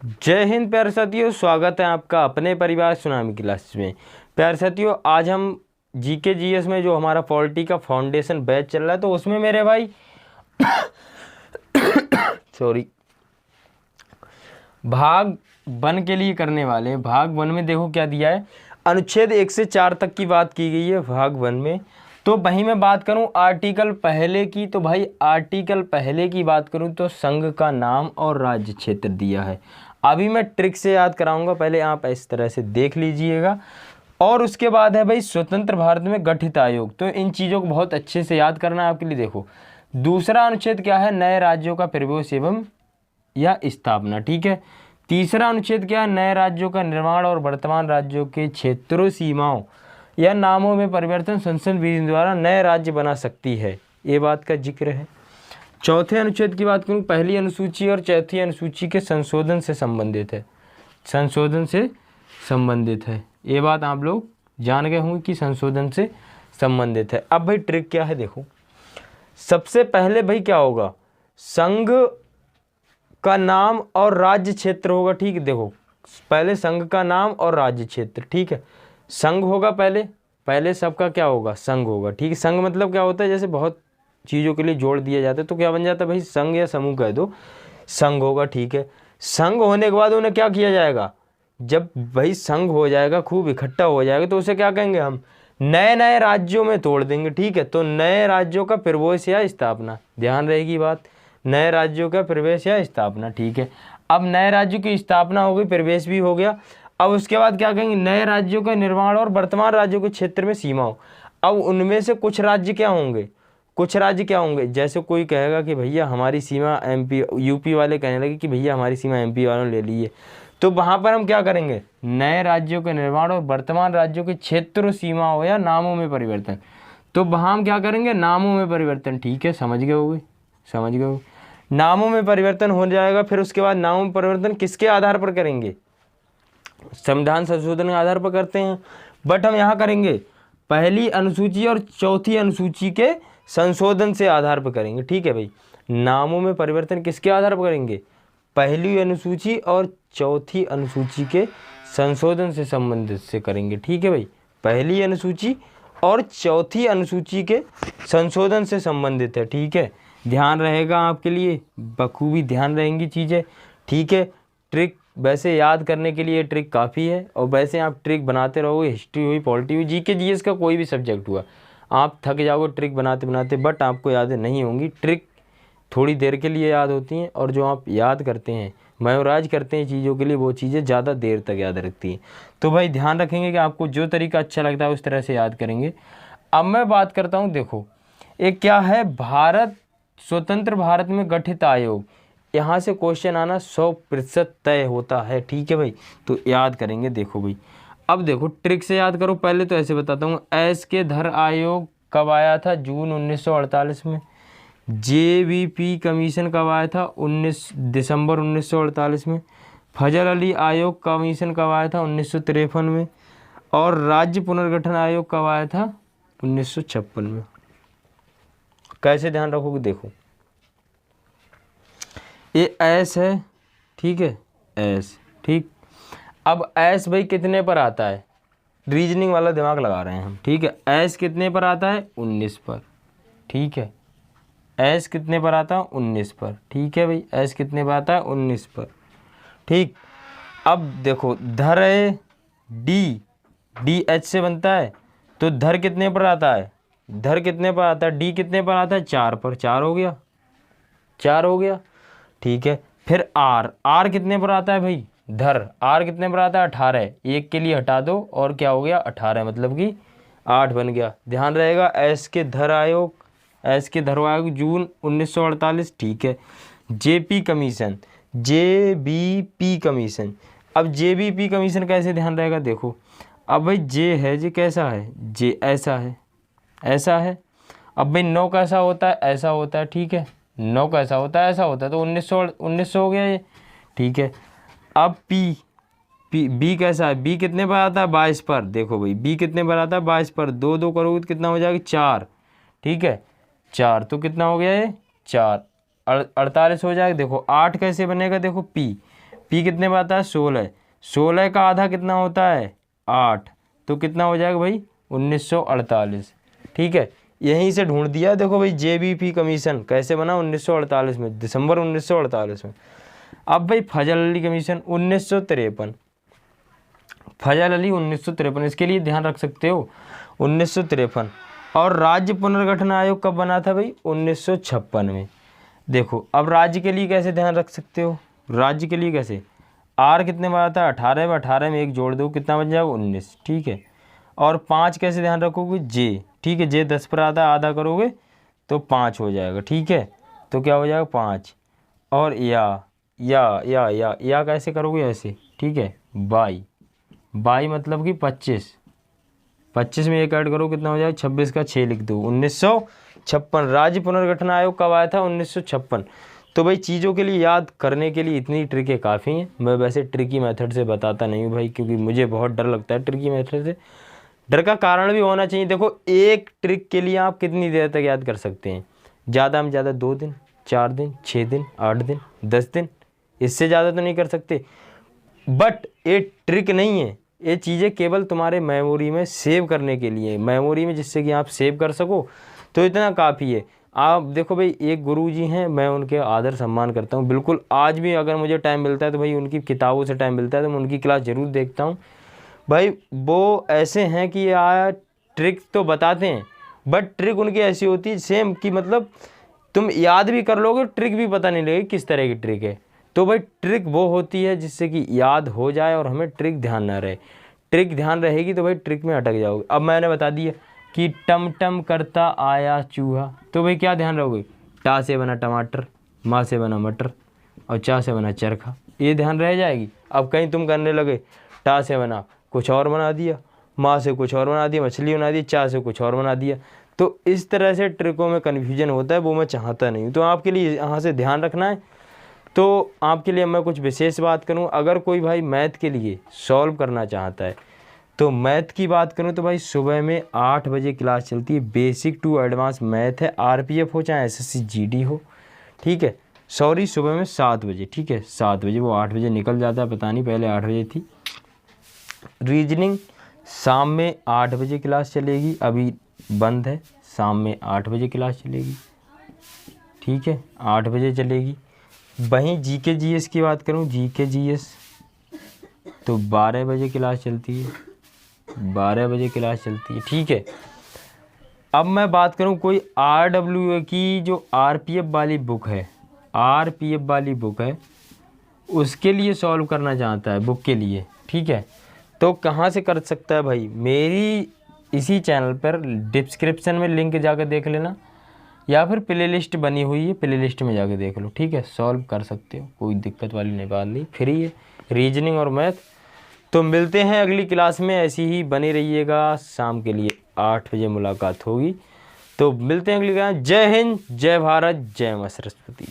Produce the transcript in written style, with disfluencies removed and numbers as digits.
जय हिंद प्यारे साथियों, स्वागत है आपका अपने परिवार सुनामी क्लास में। प्यारे साथियों, आज हम जीके जीएस में जो हमारा पॉलिटी का फाउंडेशन बैच चल रहा है, तो उसमें मेरे भाई सॉरी भाग 1 के लिए करने वाले हैं। भाग 1 में देखो क्या दिया है, अनुच्छेद 1 से 4 तक की बात की गई है भाग 1 में। तो वहीं मैं बात करूं आर्टिकल पहले की, तो भाई आर्टिकल पहले की बात करूं तो संघ का नाम और राज्य क्षेत्र दिया है। अभी मैं ट्रिक से याद कराऊंगा, पहले आप इस तरह से देख लीजिएगा। और उसके बाद है भाई स्वतंत्र भारत में गठित आयोग। तो इन चीज़ों को बहुत अच्छे से याद करना है आपके लिए। देखो दूसरा अनुच्छेद क्या है, नए राज्यों का प्रवेश एवं या स्थापना। ठीक है। तीसरा अनुच्छेद क्या है, नए राज्यों का निर्माण और वर्तमान राज्यों के क्षेत्रों, सीमाओं या नामों में परिवर्तन संसद विधि द्वारा नए राज्य बना सकती है, ये बात का जिक्र है। चौथे अनुच्छेद की बात करूं, पहली अनुसूची और चौथी अनुसूची के संशोधन से संबंधित है। संशोधन से संबंधित है, ये बात आप लोग जान गए होंगे कि संशोधन से संबंधित है। अब भाई ट्रिक क्या है, देखो सबसे पहले भाई क्या होगा, संघ का नाम और राज्य क्षेत्र होगा। ठीक है, देखो पहले संघ का नाम और राज्य क्षेत्र। ठीक है, संघ होगा पहले सबका क्या होगा, संघ होगा। ठीक है, संघ मतलब क्या होता है, जैसे बहुत चीज़ों के लिए जोड़ दिया जाता है तो क्या बन जाता है भाई, संघ या समूह कह दो, संघ होगा। ठीक है, संघ होने के बाद उन्हें क्या किया जाएगा, जब भाई संघ हो जाएगा, खूब इकट्ठा हो जाएगा, तो उसे क्या कहेंगे हम, नए नए राज्यों में तोड़ देंगे। ठीक है, तो नए राज्यों का प्रवेश या स्थापना, ध्यान रहेगी बात, नए राज्यों का प्रवेश या स्थापना। ठीक है, अब नए राज्यों की स्थापना हो गई, प्रवेश भी हो गया। अब उसके बाद क्या कहेंगे, नए राज्यों का निर्माण और वर्तमान राज्यों के क्षेत्र में सीमाओं। अब उनमें से कुछ राज्य क्या होंगे, जैसे कोई कहेगा कि भैया हमारी सीमा एमपी, यूपी वाले कहने लगे कि भैया हमारी सीमा एमपी वालों ने ले ली है, तो वहाँ पर हम क्या करेंगे, नए राज्यों के निर्माण और वर्तमान राज्यों के क्षेत्र, सीमाओं या नामों में परिवर्तन। तो वहाँ हम क्या करेंगे, नामों में परिवर्तन। ठीक है, समझ गए होगे, नामों में परिवर्तन हो जाएगा। फिर उसके बाद नामों में परिवर्तन किसके आधार पर करेंगे, संविधान संशोधन के आधार पर करते हैं, बट हम यहाँ करेंगे पहली अनुसूची और चौथी अनुसूची के संशोधन से आधार पर करेंगे। ठीक है भाई, नामों में परिवर्तन किसके आधार पर करेंगे, पहली अनुसूची और चौथी अनुसूची के संशोधन से संबंधित से करेंगे। ठीक है भाई, पहली अनुसूची और चौथी अनुसूची के संशोधन से संबंधित है। ठीक है, ध्यान रहेगा आपके लिए, बखूबी ध्यान रहेंगी चीज़ें। ठीक है, ट्रिक वैसे याद करने के लिए ट्रिक काफ़ी है, और वैसे आप ट्रिक बनाते रहोगे, हिस्ट्री हुई, पॉलिटी हुई, जीके जीएस का कोई भी सब्जेक्ट हुआ, आप थक जाओगे ट्रिक बनाते बनाते, बट आपको यादें नहीं होंगी। ट्रिक थोड़ी देर के लिए याद होती हैं, और जो आप याद करते हैं, मेमोराइज करते हैं चीज़ों के लिए, वो चीज़ें ज़्यादा देर तक याद रखती हैं। तो भाई ध्यान रखेंगे कि आपको जो तरीका अच्छा लगता है उस तरह से याद करेंगे। अब मैं बात करता हूँ, देखो एक क्या है, भारत स्वतंत्र भारत में गठित आयोग, यहाँ से क्वेश्चन आना 100% तय होता है। ठीक है भाई, तो याद करेंगे। देखो भाई, अब देखो ट्रिक से याद करो। पहले तो ऐसे बताता हूँ, एस के धर आयोग कब आया था, जून 1948 में। जेवीपी कमीशन कब आया था, 19 दिसंबर 1948 में। फजल अली आयोग कमीशन कब आया था, 1953 में। और राज्य पुनर्गठन आयोग कब आया था, 1956 में। कैसे ध्यान रखोगे, देखो ये एस है, ठीक है, एस। ठीक, अब एस भाई कितने पर आता है, रीजनिंग वाला दिमाग लगा रहे हैं हम। ठीक है, एस कितने पर आता है, 19 पर। ठीक है, एस कितने पर आता है, 19 पर। ठीक है भाई, एस कितने पर आता है, 19 पर। ठीक, अब देखो धर है, डी एच से बनता है, तो धर कितने पर आता है, डी कितने पर आता है, 4 पर। 4 हो गया। ठीक है, फिर आर कितने पर आता है भाई, धर, आर कितने पर आता है, 18। एक के लिए हटा दो और क्या हो गया, 18, मतलब कि 8 बन गया। ध्यान रहेगा, एस के धर आयोग जून 1948। ठीक है, जेबीपी कमीशन। अब जेबीपी कमीशन कैसे ध्यान रहेगा, देखो अब भाई जे है, जे कैसा है, जे ऐसा है। अब भाई 9 कैसा होता है, ऐसा होता है। ठीक है, 9 कैसा होता है, ऐसा होता है, तो 1900 हो गया ये। ठीक है, अब बी कैसा है, बी कितने पर आता है, 22 पर। देखो भाई बी कितने पर आता है, 22 पर। 2 करोगे तो कितना हो जाएगा, 4। ठीक है, 4, तो कितना हो गया ये, 4, 48 हो जाएगा। देखो 8 कैसे बनेगा, देखो पी कितने में आता है 16, 16 का आधा कितना होता है 8, तो कितना हो जाएगा भाई 1948। ठीक है, यहीं से ढूंढ दिया। देखो भाई जेबीपी कमीशन कैसे बना 1948 में, दिसंबर 1948 में। अब भाई फजल अली कमीशन 1953, फजल अली 1953, इसके लिए ध्यान रख सकते हो 1953। और राज्य पुनर्गठन आयोग कब बना था भाई 1956 में। देखो अब राज्य के लिए कैसे ध्यान रख सकते हो, राज्य के लिए कैसे, आर कितने में आता है 18 में, 18 में एक जोड़ दो कितना बन जाएगा 19। ठीक है, और 5 कैसे ध्यान रखोगे जे, ठीक है, जे 10 पर आता है, आधा करोगे तो 5 हो जाएगा। ठीक है, तो क्या हो जाएगा 5। और या कैसे करोगे ऐसे, ठीक है, बाई मतलब कि 25 में एक ऐड करो कितना हो जाएगा 26 का 6 लिख दो 1956। राज्य पुनर्गठन आयोग कब आया था 1956। तो भाई चीज़ों के लिए याद करने के लिए इतनी ट्रिकें काफ़ी हैं। मैं वैसे ट्रिकी मेथड से बताता नहीं हूँ भाई, क्योंकि मुझे बहुत डर लगता है ट्रिकी मेथड से। डर का कारण भी होना चाहिए। देखो एक ट्रिक के लिए आप कितनी देर तक याद कर सकते हैं, ज़्यादा में ज़्यादा 2 दिन, 4 दिन, 6 दिन, 8 दिन, 10 दिन, इससे ज़्यादा तो नहीं कर सकते। बट ये ट्रिक नहीं है, ये चीज़ें केवल तुम्हारे मेमोरी में सेव करने के लिए, मेमोरी में जिससे कि आप सेव कर सको, तो इतना काफ़ी है। आप देखो भाई एक गुरुजी हैं, मैं उनके आदर सम्मान करता हूँ बिल्कुल। आज भी अगर मुझे टाइम मिलता है तो भाई उनकी किताबों से टाइम मिलता है तो मैं उनकी क्लास ज़रूर देखता हूँ। भाई वो ऐसे हैं कि यार ट्रिक तो बताते हैं, बट ट्रिक उनकी ऐसी होती है सेम कि मतलब तुम याद भी कर लोगे, ट्रिक भी पता नहीं लगेगी किस तरह की ट्रिक है। तो भाई ट्रिक वो होती है जिससे कि याद हो जाए और हमें ट्रिक ध्यान ना रहे। ट्रिक ध्यान रहेगी तो भाई ट्रिक में अटक जाओगे। अब मैंने बता दिया कि टम टम करता आया चूहा, तो भाई क्या ध्यान रहोगे, टा से बना टमाटर, माँ से बना मटर और चा से बना चरखा, ये ध्यान रह जाएगी। अब कहीं तुम करने लगे टा से बना कुछ और बना दिया, माँ से कुछ और बना दिया, मछली बना दी, चा से कुछ और बना दिया, तो इस तरह से ट्रिकों में कन्फ्यूजन होता है, वो मैं चाहता नहीं हूँ। तो आपके लिए यहाँ से ध्यान रखना है। तो आपके लिए मैं कुछ विशेष बात करूं, अगर कोई भाई मैथ के लिए सॉल्व करना चाहता है तो मैथ की बात करूं तो भाई सुबह में 8 बजे क्लास चलती है, बेसिक टू एडवांस मैथ है, आरपीएफ हो चाहे एसएससी जीडी हो। ठीक है, सॉरी सुबह में 7 बजे, ठीक है 7 बजे, वो 8 बजे निकल जाता है पता नहीं, पहले 8 बजे थी। रीजनिंग शाम में 8 बजे क्लास चलेगी, अभी बंद है, शाम में 8 बजे क्लास चलेगी। ठीक है, 8 बजे चलेगी। वहीं जीके जीएस की बात करूं, जीके जीएस तो 12 बजे क्लास चलती है, 12 बजे क्लास चलती है। ठीक है, अब मैं बात करूं कोई आरडब्ल्यूए की जो आरपीएफ वाली बुक है, आरपीएफ वाली बुक है, उसके लिए सॉल्व करना चाहता है बुक के लिए। ठीक है, तो कहाँ से कर सकता है भाई, मेरी इसी चैनल पर डिस्क्रिप्शन में लिंक जाकर देख लेना, या फिर प्ले लिस्ट बनी हुई है, प्ले लिस्ट में जाके देख लो। ठीक है, सॉल्व कर सकते हो, कोई दिक्कत वाली नहीं, बात नहीं, फ्री है रीजनिंग और मैथ। तो मिलते हैं अगली क्लास में, ऐसी ही बने रहिएगा। शाम के लिए 8 बजे मुलाकात होगी, तो मिलते हैं अगली क्लास। जय हिंद, जय भारत, जय मां सरस्वती।